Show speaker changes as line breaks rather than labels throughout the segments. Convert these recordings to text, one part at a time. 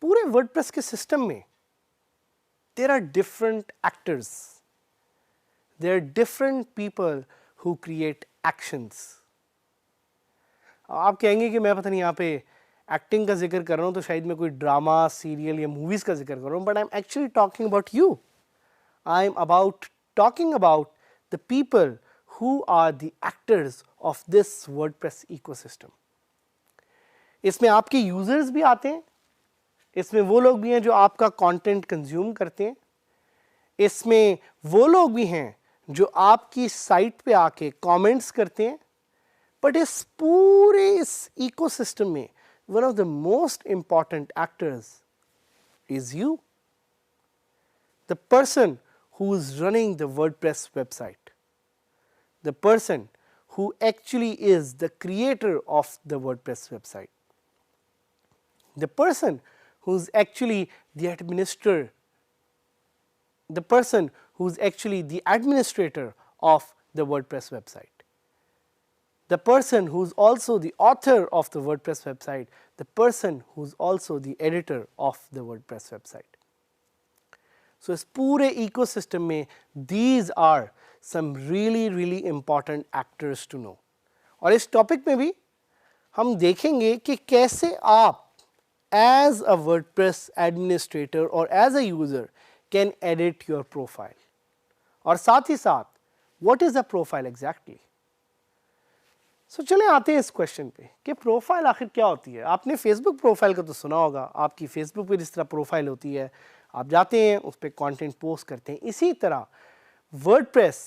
पूरे वर्डप्रेस के सिस्टम में there are different actors, there are different people who create actions. आप कहेंगे कि मैं पता नहीं यहाँ पे एक्टिंग का जिक्र कर रहा हूँ तो शायद मैं कोई ड्रामा सीरियल या मूवीज का जिक्र कर रहा हूँ, but I am actually talking about you. I am about talking about the people who are the actors of this WordPress ecosystem. इसमें आपके यूजर्स भी आते हैं, इसमें वो लोग भी हैं जो आपका कंटेंट कंज्यूम करते हैं, इसमें वो लोग भी हैं जो आपकी साइट पे आके कमेंट्स करते हैं, बट इस पूरे इस इकोसिस्टम में one of the most important actors is you, the person who is running the WordPress website, the person who actually is the creator of the WordPress website, the person who's actually the administrator, the person who's actually the administrator of the WordPress website, the person who's also the author of the WordPress website, the person who's also the editor of the WordPress website. So इस पूरे ecosystem में these are some really important actors to know. और इस topic में भी हम देखेंगे कि कैसे आप as a WordPress administrator or as a user can edit your profile. और साथ ही साथ what is a profile exactly? So चलें आते हैं इस क्वेश्चन पे कि प्रोफाइल आखिर क्या होती है. आपने फेसबुक प्रोफाइल का तो सुना होगा, आपकी फेसबुक पे जिस तरह प्रोफाइल होती है, आप जाते हैं उस पर कंटेंट पोस्ट करते हैं, इसी तरह WordPress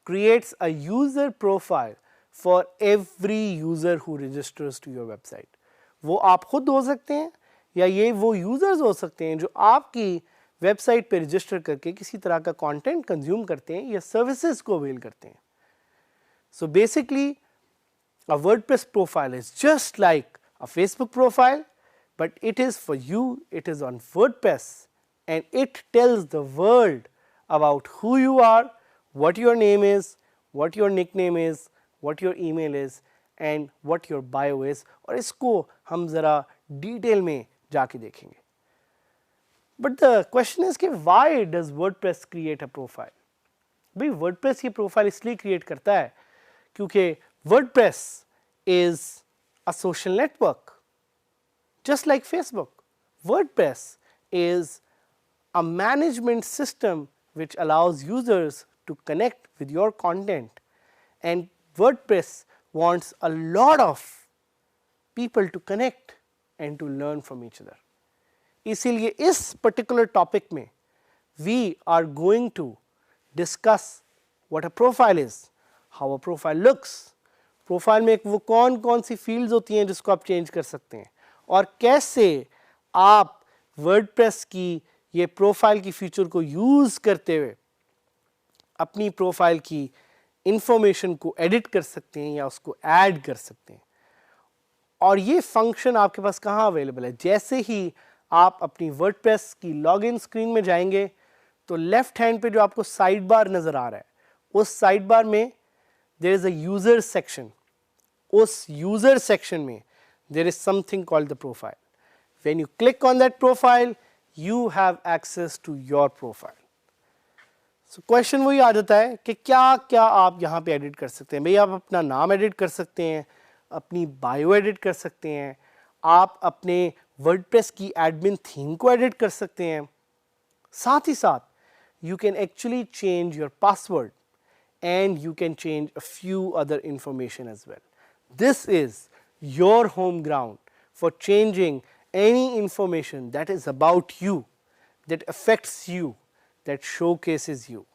creates a user profile for every user who registers to your website. वो आप खुद हो सकते हैं या ये वो यूजर्स हो सकते हैं जो आपकी वेबसाइट पे रजिस्टर करके किसी तरह का कंटेंट कंज्यूम करते हैं या सर्विसेज को अवेल करते हैं. So basically a WordPress profile is just like a Facebook profile, but it is for you, it is on WordPress, and it tells the world about who you are, what your name is, what your nickname is, what your email is, and what your bio is. और इसको हम ज़रा detail में जाके देखेंगे. But the question is कि why does WordPress create a profile? भाई WordPress ये प्रोफाइल इसलिए क्रिएट करता है क्योंकि WordPress is a social network. Just like Facebook, WordPress is a management system which allows users to connect with your content, and WordPress wants a lot of people to connect and to learn from each other. इसीलिए इस particular topic में we are going to discuss what a profile is, how a profile looks, profile में वो कौन सी fields होती हैं जिसको आप चेंज कर सकते हैं, और कैसे आप वर्डप्रेस की ये प्रोफाइल की फीचर को यूज़ करते हुए अपनी प्रोफाइल की इंफॉर्मेशन को एडिट कर सकते हैं या उसको ऐड कर सकते हैं. और ये फंक्शन आपके पास कहाँ अवेलेबल है. जैसे ही आप अपनी वर्डप्रेस की लॉगिन स्क्रीन में जाएंगे तो लेफ्ट हैंड पे जो आपको साइड बार नज़र आ रहा है, उस साइड बार में there is a user section. उस user section में there is something called the profile. When you click on that profile, you have access to your profile. So question वही आ जाता है कि क्या क्या आप यहाँ पे एडिट कर सकते हैं. भाई आप अपना नाम एडिट कर सकते हैं, अपनी बायो एडिट कर सकते हैं, आप अपने वर्डप्रेस की एडमिन थीम को एडिट कर सकते हैं, साथ ही साथ you can actually change your password and you can change a few other information as well. This is your home ground for changing any information that is about you, that affects you, that showcases you.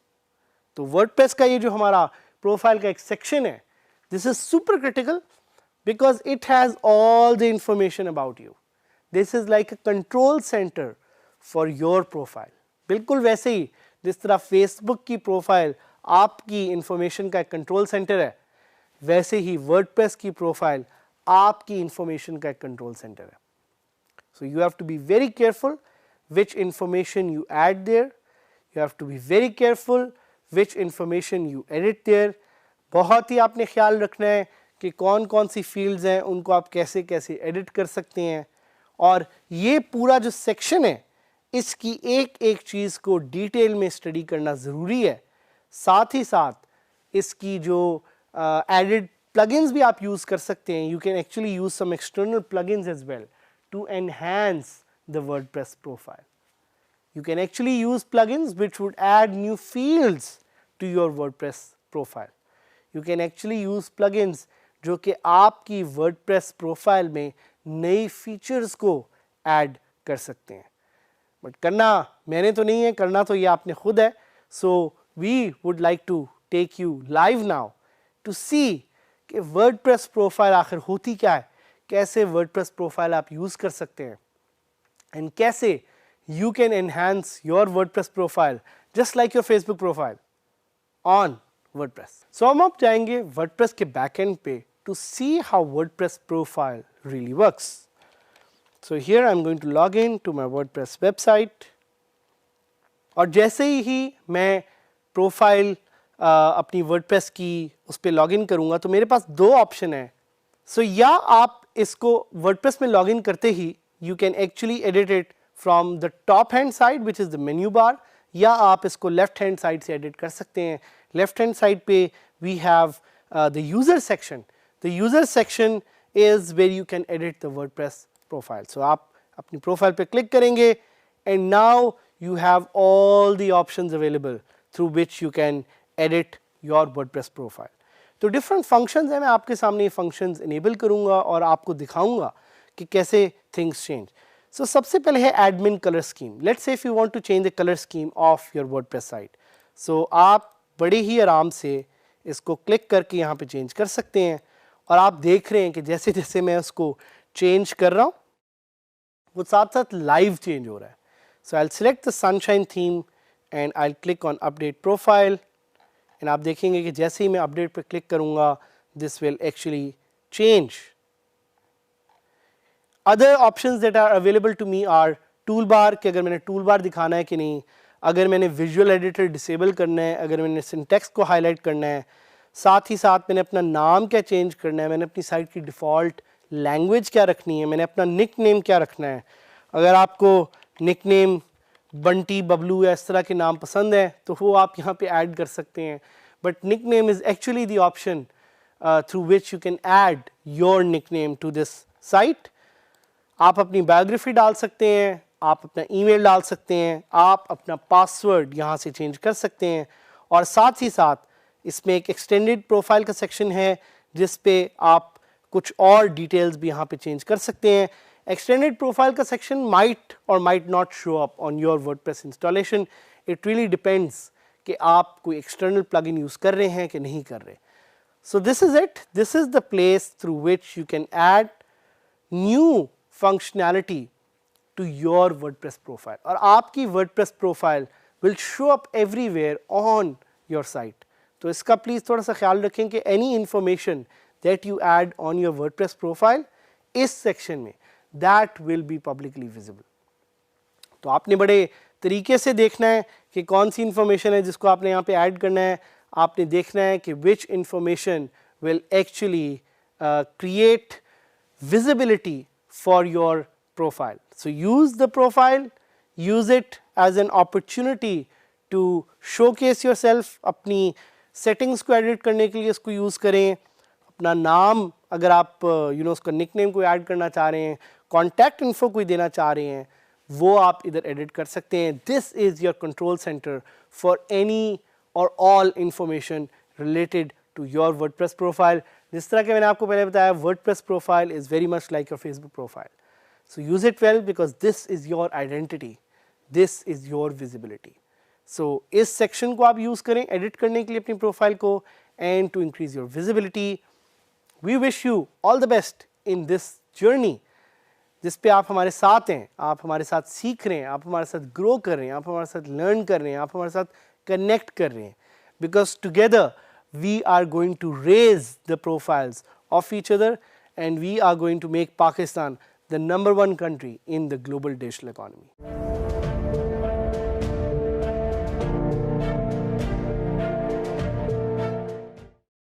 तो WordPress का ये जो हमारा profile का एक section है, this is super critical because it has all the information about you. This is like a control center for your profile. बिल्कुल वैसे ही जिस तरह Facebook की प्रोफाइल आपकी इंफॉर्मेशन का एक कंट्रोल सेंटर है, वैसे ही वर्डप्रेस की प्रोफाइल आपकी इंफॉर्मेशन का एक कंट्रोल सेंटर है. So you have to be very careful which information you add there. You have to be very careful which information you edit there. बहुत ही आपने ख्याल रखना है कि कौन कौन सी फील्ड्स हैं उनको आप कैसे कैसे एडिट कर सकते हैं. और ये पूरा जो सेक्शन है इसकी एक एक चीज़ को डिटेल में स्टडी करना ज़रूरी है. साथ ही साथ इसकी जो एडेड प्लगइन्स भी आप यूज़ कर सकते हैं. You can actually use some external plugins as well to enhance the WordPress profile. You can actually use plugins which would add new fields to your WordPress profile. You can actually use plugins जो कि आपकी WordPress profile में नई features को add कर सकते हैं. But करना मैंने तो नहीं है, करना तो ये आपने खुद है. So we would like to take you live now to see कि WordPress profile आखिर होती क्या है, कैसे वर्डप्रेस प्रोफाइल आप यूज़ कर सकते हैं एंड कैसे you can enhance your WordPress profile just like your Facebook profile on WordPress. So हम अब जाएंगे वर्डप्रेस के बैकएंड पे to see how WordPress profile really works. So here I am going to log in to my WordPress website और जैसे ही मैं profile अपनी WordPress की उस पर लॉग इन करूँगा तो मेरे पास दो ऑप्शन है. सो या आप इसको वर्डप्रेस में लॉगिन करते ही you can actually edit it from the top hand side which is the menu bar, या आप इसको लेफ्ट हैंड साइड से एडिट कर सकते हैं. लेफ्ट हैंड साइड पे we have the user section. The user section is where you can edit the WordPress profile. सो आप अपनी प्रोफाइल पे क्लिक करेंगे and now you have all the options available through which you can edit your WordPress profile. तो different functions हैं, मैं आपके सामने ये फंक्शंस इनेबल करूंगा और आपको दिखाऊंगा कि कैसे थिंग्स चेंज. सो सबसे पहले है admin colour scheme. Let's say if you want to change the colour scheme of your WordPress site. So आप बड़े ही आराम से इसको क्लिक करके यहाँ पे चेंज कर सकते हैं और आप देख रहे हैं कि जैसे जैसे मैं उसको चेंज कर रहा हूँ वो साथ साथ लाइव चेंज हो रहा है. So I will select the sunshine theme and I will click on update profile and आप देखेंगे कि जैसे ही मैं अपडेट पे क्लिक करूंगा this will actually change. Other options that are available to me are tool bar, कि अगर मैंने टूल बार दिखाना है कि नहीं, अगर मैंने विजुअल एडिटर डिसेबल करना है, अगर मैंने सिंटेक्स को हाईलाइट करना है, साथ ही साथ मैंने अपना नाम क्या चेंज करना है, मैंने अपनी साइट की डिफ़ॉल्ट लैंग्वेज क्या रखनी है, मैंने अपना निक नेम क्या रखना है. अगर आपको निक नेम बंटी, बबलू या इस तरह के नाम पसंद है तो वो आप यहाँ पे ऐड कर सकते हैं. But nick name is actually the option through which you can add your nick name to this site. आप अपनी बायोग्राफी डाल सकते हैं, आप अपना ईमेल डाल सकते हैं, आप अपना पासवर्ड यहाँ से चेंज कर सकते हैं और साथ ही साथ इसमें एक एक्सटेंडेड प्रोफाइल का सेक्शन है जिस पे आप कुछ और डिटेल्स भी यहाँ पे चेंज कर सकते हैं. Extended profile का section might or might not show up on your WordPress installation. It really depends कि आप कोई external plugin use कर रहे हैं कि नहीं कर रहे. So this is it. This is the place through which you can add new functionality to your WordPress profile. और आपकी WordPress profile will show up everywhere on your site. तो इसका please थोड़ा सा ख्याल रखें कि any information that you add on your WordPress profile इस section में that will be publicly visible. तो आपने बड़े तरीके से देखना है कि कौन सी इंफॉर्मेशन है जिसको आपने यहाँ पे ऐड करना है. आपने देखना है कि which information will actually create visibility for your profile. So use the profile, use it as an opportunity to showcase yourself. अपनी settings को edit करने के लिए इसको use करें. अपना नाम अगर आप उसका निकनेम को ऐड करना चाह रहे हैं, कॉन्टैक्ट इन्फो कोई देना चाह रहे हैं, वो आप इधर एडिट कर सकते हैं. This is your control centre for any और all information related to your WordPress profile. जिस तरह के मैंने आपको पहले बताया, WordPress profile is very much like your Facebook profile. So use it well because this is your identity, this is your visibility. So इस section को आप यूज़ करें एडिट करने के लिए अपनी प्रोफाइल को and to increase your visibility. We wish you all the best in this journey जिस पे आप हमारे साथ हैं, आप हमारे साथ सीख रहे हैं, आप हमारे साथ ग्रो कर रहे हैं, आप हमारे साथ लर्न कर रहे हैं, आप हमारे साथ कनेक्ट कर रहे हैं. Because together we are going to raise the profiles of each other, and we are going to make Pakistan the #1 country in the global digital economy.